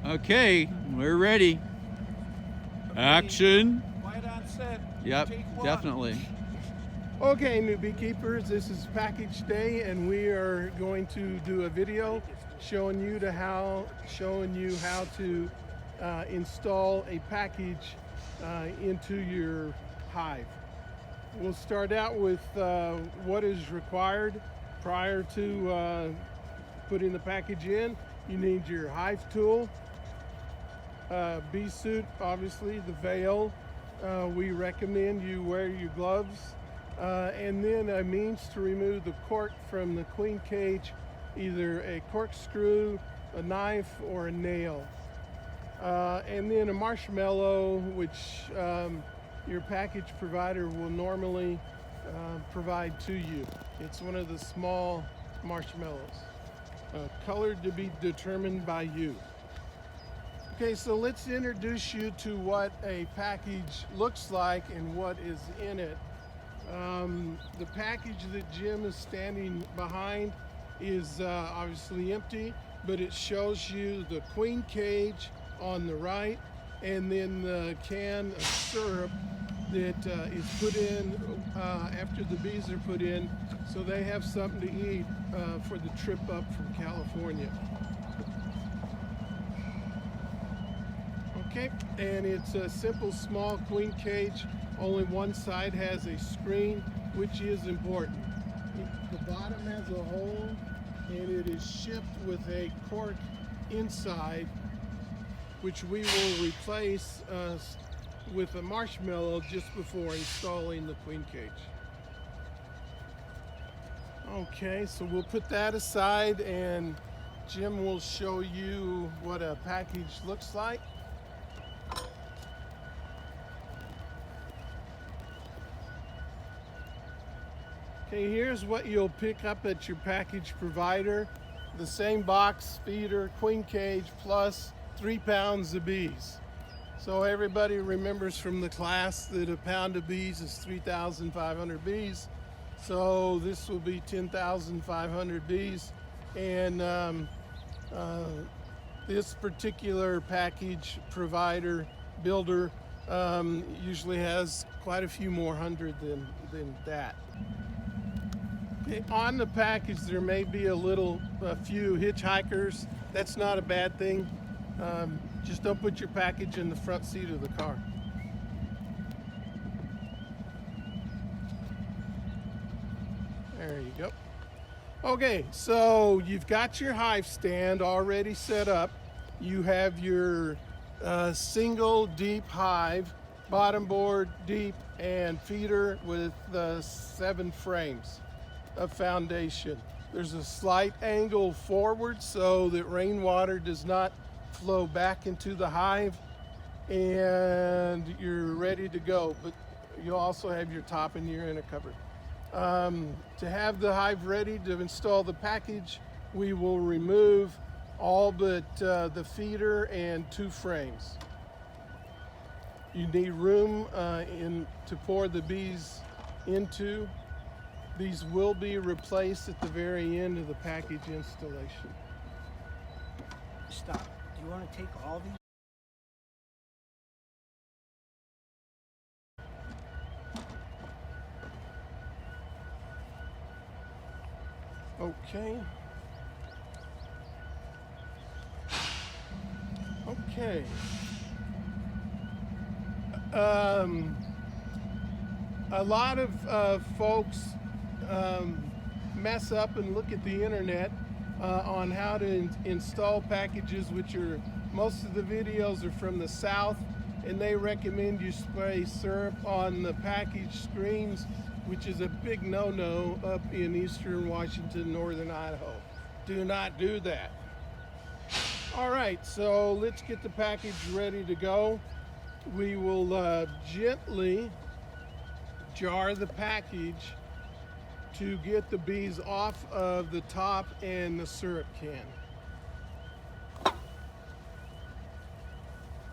Okay, we're ready. Action. Quiet on set. Yep, Take one. definitely. Okay, new beekeepers, this is package day, and we are going to do a video showing you how to install a package into your hive. We'll start out with what is required prior to putting the package in. You need your hive tool, bee suit, obviously, the veil. We recommend you wear your gloves, and then a means to remove the cork from the queen cage, either a corkscrew, a knife, or a nail. And then a marshmallow, which your package provider will normally provide to you. It's one of the small marshmallows, colored to be determined by you. Okay, so let's introduce you to what a package looks like and what is in it. The package that Jim is standing behind is obviously empty, but it shows you the queen cage on the right, and then the can of syrup that is put in after the bees are put in, so they have something to eat for the trip up from California. Okay, and it's a simple small queen cage. Only one side has a screen, which is important. The bottom has a hole, and it is shipped with a cork inside, which we will replace with a marshmallow just before installing the queen cage. Okay, so we'll put that aside, and Jim will show you what a package looks like. Okay, here's what you'll pick up at your package provider. The same box, feeder, queen cage, plus 3 pounds of bees. So everybody remembers from the class that a pound of bees is 3,500 bees. So this will be 10,500 bees. And this particular package provider, builder, usually has quite a few more hundred than that. On the package, there may be a few hitchhikers. That's not a bad thing. Just don't put your package in the front seat of the car. There you go. Okay, so you've got your hive stand already set up. You have your single deep hive, bottom board, deep, and feeder with 7 frames of foundation. There's a slight angle forward so that rainwater does not flow back into the hive, and you're ready to go. But you'll also have your top and your inner cover. To have the hive ready to install the package, we will remove all but the feeder and 2 frames. You need room to pour the bees into. These will be replaced at the very end of the package installation. Stop. Do you want to take all these? Okay. Okay. A lot of folks mess up and look at the internet on how to install packages, which are, most of the videos are from the South, and they recommend you spray syrup on the package screens, which is a big no-no up in eastern Washington, northern Idaho. Do not do that. All right, so let's get the package ready to go. We will gently jar the package to get the bees off of the top and the syrup can.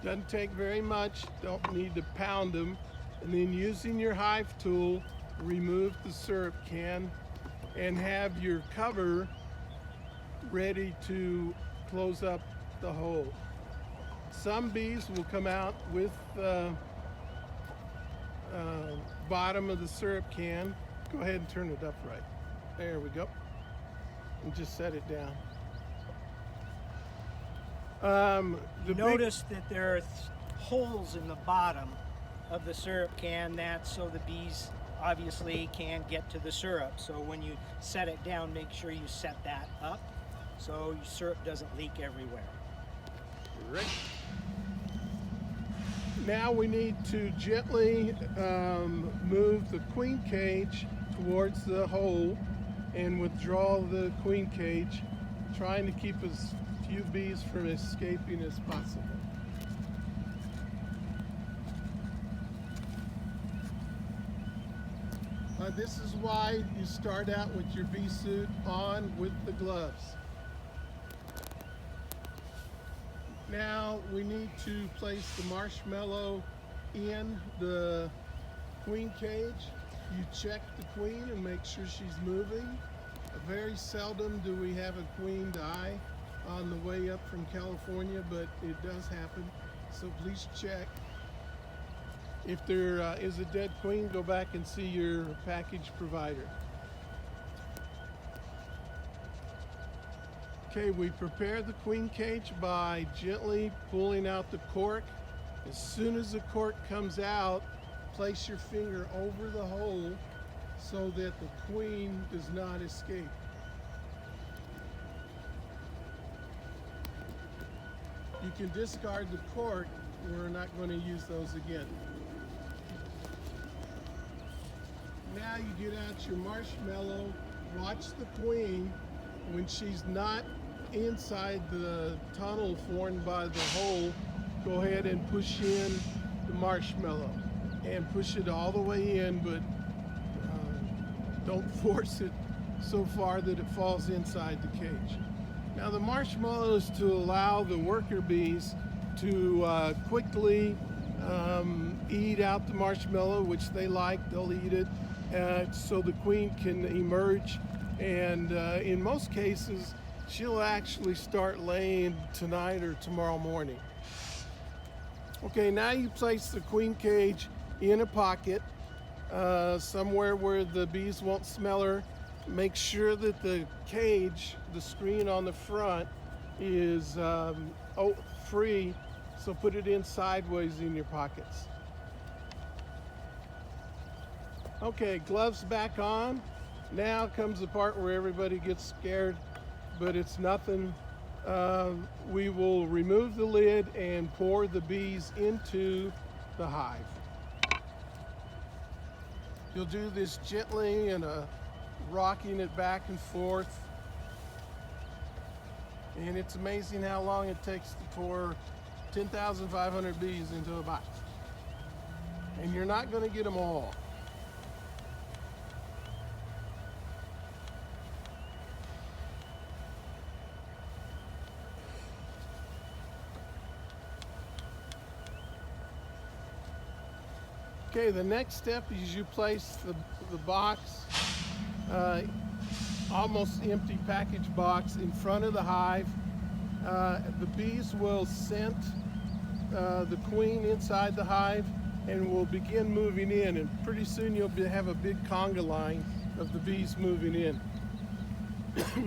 Doesn't take very much, don't need to pound them. And then using your hive tool, remove the syrup can and have your cover ready to close up the hole. Some bees will come out with bottom of the syrup can. Go ahead and turn it upright. There we go. And just set it down. Notice that there are holes in the bottom of the syrup can. That's so the bees obviously can get to the syrup. So when you set it down, make sure you set that up so your syrup doesn't leak everywhere. Right. Now we need to gently move the queen cage towards the hole and withdraw the queen cage, trying to keep as few bees from escaping as possible. This is why you start out with your bee suit on with the gloves. Now we need to place the marshmallow in the queen cage. You check the queen and make sure she's moving. Very seldom do we have a queen die on the way up from California, but it does happen, so please check. If there is a dead queen, go back and see your package provider. Okay, we prepare the queen cage by gently pulling out the cork. As soon as the cork comes out, place your finger over the hole so that the queen does not escape. You can discard the cork. We're not going to use those again. Now you get out your marshmallow, watch the queen. When she's not inside the tunnel formed by the hole, go ahead and push in the marshmallow and push it all the way in, but don't force it so far that it falls inside the cage. Now the marshmallow is to allow the worker bees to quickly eat out the marshmallow, which they like. They'll eat it so the queen can emerge, and in most cases she'll actually start laying tonight or tomorrow morning. Okay, now you place the queen cage in a pocket somewhere where the bees won't smell her. Make sure that the cage, the screen on the front, is free, so put it in sideways in your pockets. Okay, gloves back on. Now comes the part where everybody gets scared, but it's nothing. We will remove the lid and pour the bees into the hive. You'll do this gently and rocking it back and forth. And it's amazing how long it takes to pour 10,500 bees into a box. And you're not going to get them all. Okay, the next step is you place the box, almost empty package box, in front of the hive. The bees will scent the queen inside the hive and will begin moving in, and pretty soon you'll have a big conga line of the bees moving in.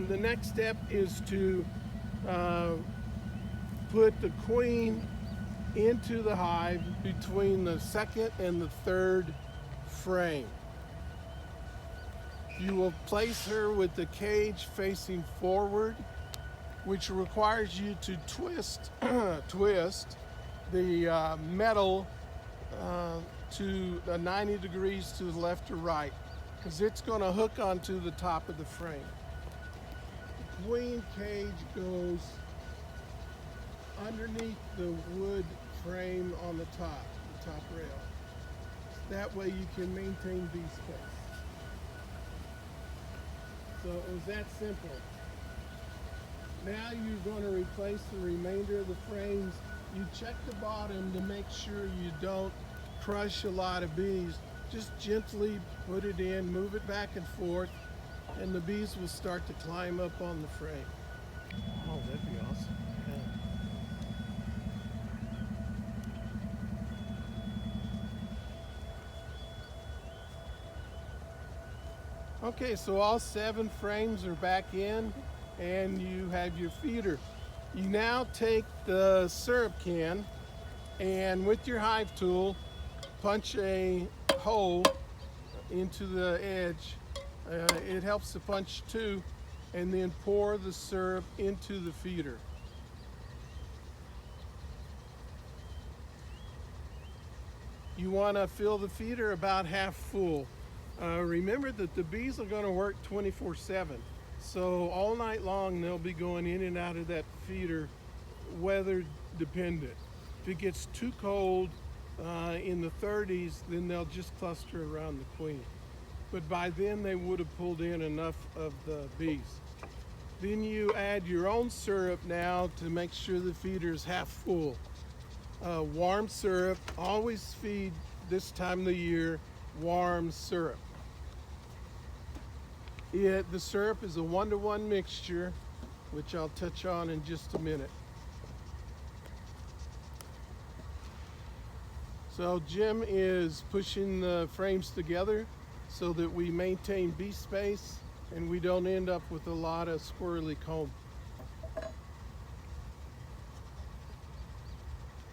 The next step is to put the queen into the hive between the second and the third frame. You will place her with the cage facing forward, which requires you to twist the metal to 90 degrees to the left or right, because it's going to hook onto the top of the frame. The queen cage goes underneath the wood frame on the top rail. That way you can maintain bee space. So it was that simple. Now you're going to replace the remainder of the frames. You check the bottom to make sure you don't crush a lot of bees. Just gently put it in, move it back and forth, and the bees will start to climb up on the frame. Oh, that'd be awesome. Okay, so all 7 frames are back in and you have your feeder. You now take the syrup can and with your hive tool, punch a hole into the edge. It helps to punch 2 and then pour the syrup into the feeder. You want to fill the feeder about half full. Remember that the bees are going to work 24/7. So all night long they'll be going in and out of that feeder, weather dependent. If it gets too cold in the 30s, then they'll just cluster around the queen. But by then they would have pulled in enough of the bees. Then you add your own syrup now to make sure the feeder is half full. Warm syrup, always feed this time of the year warm syrup. The syrup is a 1-to-1 mixture, which I'll touch on in just a minute. So Jim is pushing the frames together so that we maintain bee space and we don't end up with a lot of squirrely comb.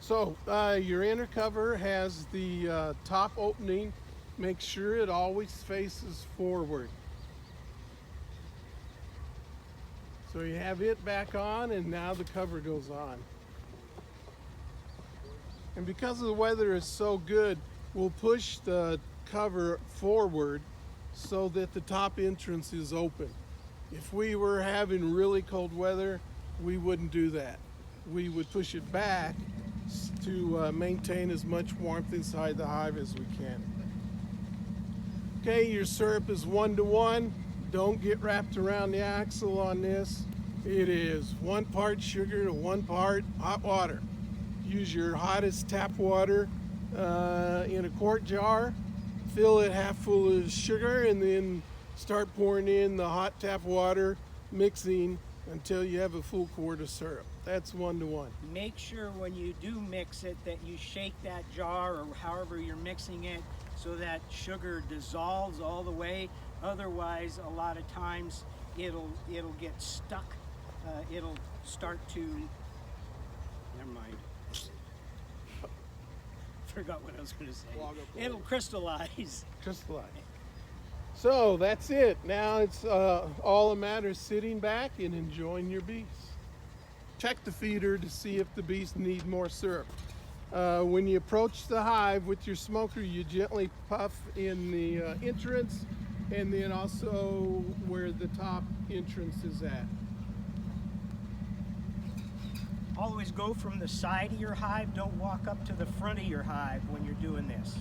So your inner cover has the top opening. Make sure it always faces forward. So you have it back on and now the cover goes on. And because the weather is so good, we'll push the cover forward so that the top entrance is open. If we were having really cold weather, we wouldn't do that. We would push it back to maintain as much warmth inside the hive as we can. Okay, your syrup is 1-to-1. Don't get wrapped around the axle on this. It is 1 part sugar to 1 part hot water. Use your hottest tap water in a quart jar. Fill it half full of sugar and then start pouring in the hot tap water, mixing until you have a full quart of syrup. That's 1-to-1. Make sure when you do mix it that you shake that jar or however you're mixing it so that sugar dissolves all the way. Otherwise, a lot of times it'll get stuck. It'll start to, never mind. Forgot what I was going to say. It'll crystallize. Crystallize. So that's it. Now it's all a matter of sitting back and enjoying your bees. Check the feeder to see if the bees need more syrup. When you approach the hive with your smoker, you gently puff in the entrance and then also where the top entrance is at. Always go from the side of your hive. Don't walk up to the front of your hive when you're doing this.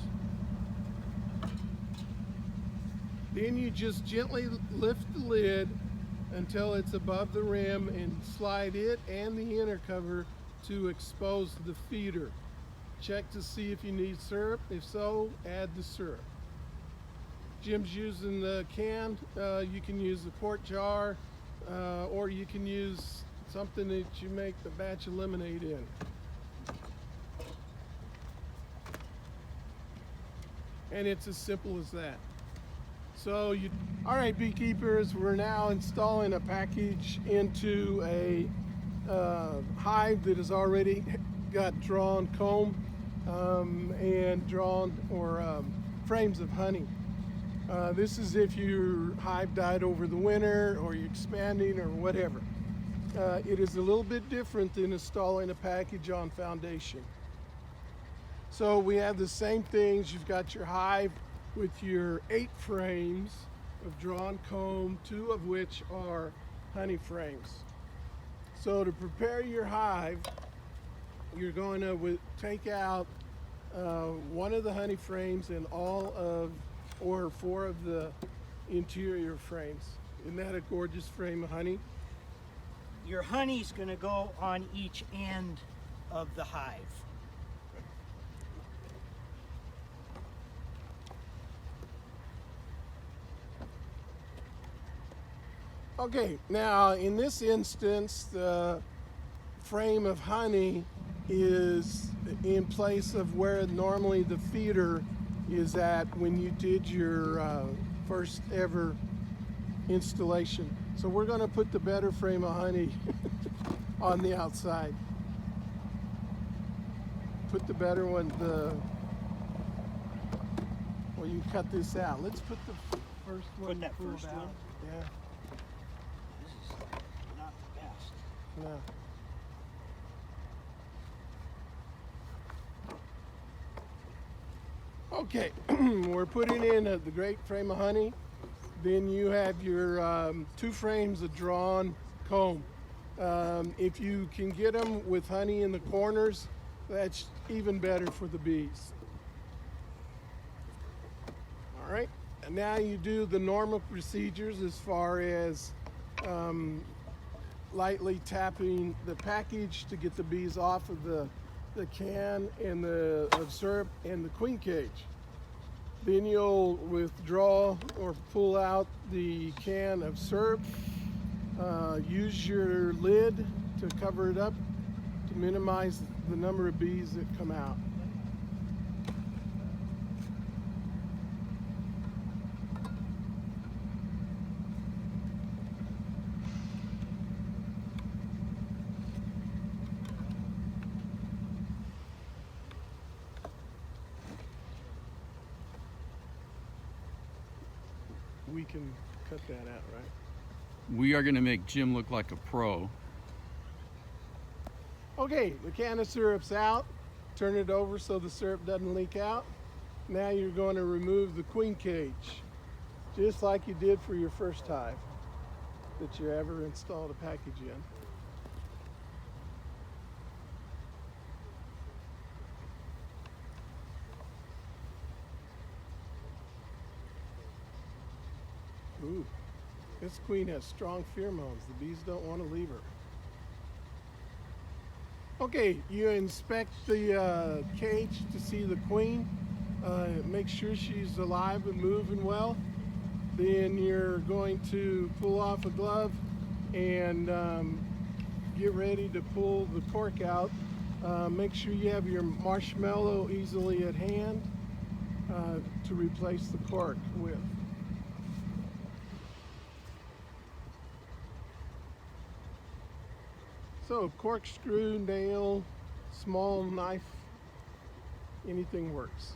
Then you just gently lift the lid until it's above the rim and slide it and the inner cover to expose the feeder. Check to see if you need syrup. If so, add the syrup. Jim's using the can. You can use the quart jar or you can use something that you make the batch of lemonade in. And it's as simple as that. So all right, beekeepers, we're now installing a package into a hive that has already got drawn comb and drawn or frames of honey. This is if your hive died over the winter or you're expanding or whatever. It is a little bit different than installing a package on foundation. So we have the same things. You've got your hive with your 8 frames of drawn comb, 2 of which are honey frames. So to prepare your hive, you're going to take out 1 of the honey frames and all of, or 4 of the interior frames. Isn't that a gorgeous frame of honey? Your honey's going to go on each end of the hive. Okay, now in this instance, the frame of honey is in place of where normally the feeder is at when you did your first ever installation. So we're going to put the better frame of honey on the outside. Put the better one, well, you cut this out. Let's put the first one. Put that pulled first out. one? Yeah. This is not the best. No. Okay, we're putting in the great frame of honey. Then you have your 2 frames of drawn comb. If you can get them with honey in the corners, that's even better for the bees. All right, and now you do the normal procedures as far as lightly tapping the package to get the bees off of the can and of syrup and the queen cage. Then you'll withdraw or pull out the can of syrup. Use your lid to cover it up to minimize the number of bees that come out. We can cut that out, right? We are going to make Jim look like a pro. Okay, the can of syrup's out. Turn it over so the syrup doesn't leak out. Now you're going to remove the queen cage, just like you did for your first hive that you ever installed a package in. Ooh, this queen has strong pheromones. The bees don't want to leave her. Okay, you inspect the cage to see the queen. Make sure she's alive and moving well. Then you're going to pull off a glove and get ready to pull the cork out. Make sure you have your marshmallow easily at hand to replace the cork with. So corkscrew, nail, small knife, anything works.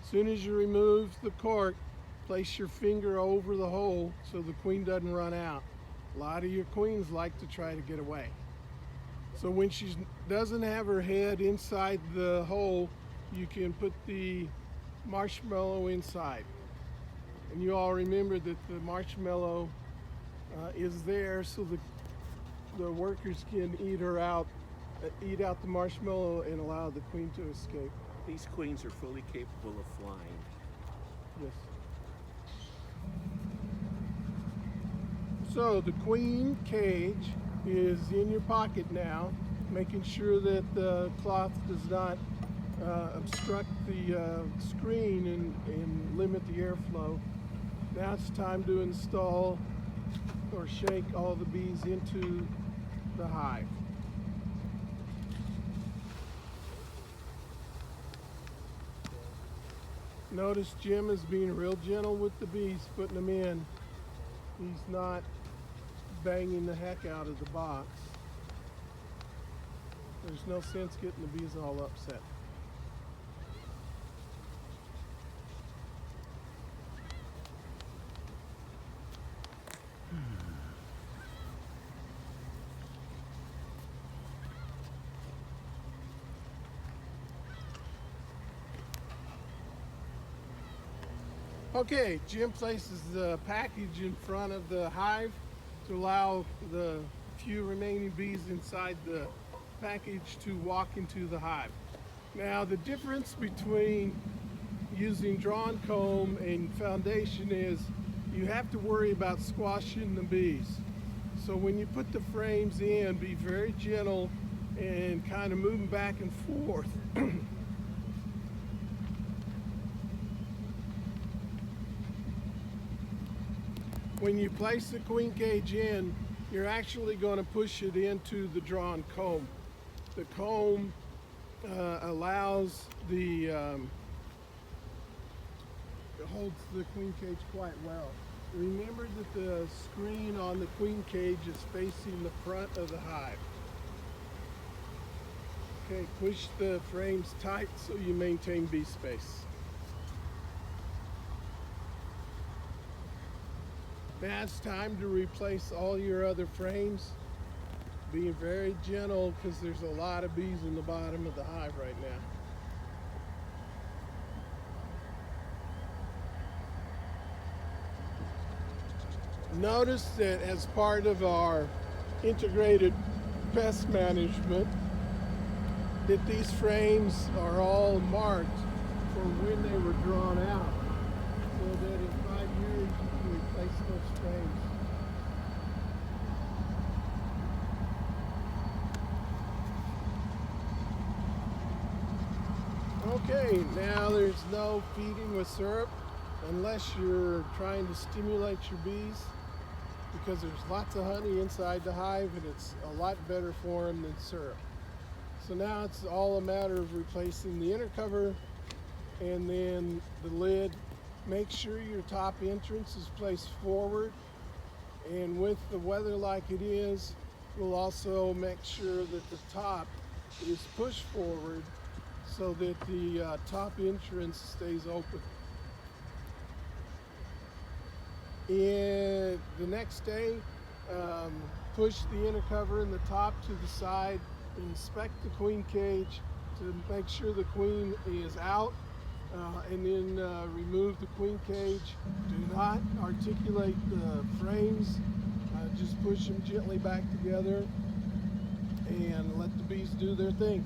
As soon as you remove the cork, place your finger over the hole so the queen doesn't run out. A lot of your queens like to try to get away. So when she doesn't have her head inside the hole, you can put the marshmallow inside. And you all remember that the marshmallow is there so the workers can eat out the marshmallow and allow the queen to escape. These queens are fully capable of flying. Yes. So the queen cage is in your pocket now, making sure that the cloth does not obstruct the screen and limit the airflow. Now it's time to install or shake all the bees into the hive. Notice Jim is being real gentle with the bees, putting them in. He's not banging the heck out of the box. There's no sense getting the bees all upset. Okay, Jim places the package in front of the hive to allow the few remaining bees inside the package to walk into the hive. Now the difference between using drawn comb and foundation is you have to worry about squashing the bees. So when you put the frames in, be very gentle and kind of moving back and forth. When you place the queen cage in, you're actually going to push it into the drawn comb. The comb allows the holds the queen cage quite well. Remember that the screen on the queen cage is facing the front of the hive. Okay, push the frames tight so you maintain bee space. Now it's time to replace all your other frames. Being very gentle because there's a lot of bees in the bottom of the hive right now. Notice that as part of our integrated pest management, that these frames are all marked for when they were drawn out, so that in 5 years you can replace those frames. Okay, now there's no feeding with syrup unless you're trying to stimulate your bees, because there's lots of honey inside the hive and it's a lot better for them than syrup. So now it's all a matter of replacing the inner cover and then the lid. Make sure your top entrance is placed forward, and with the weather like it is, we'll also make sure that the top is pushed forward so that the top entrance stays open. And the next day, push the inner cover and the top to the side. Inspect the queen cage to make sure the queen is out, and then remove the queen cage. Do not articulate the frames, just push them gently back together and let the bees do their thing.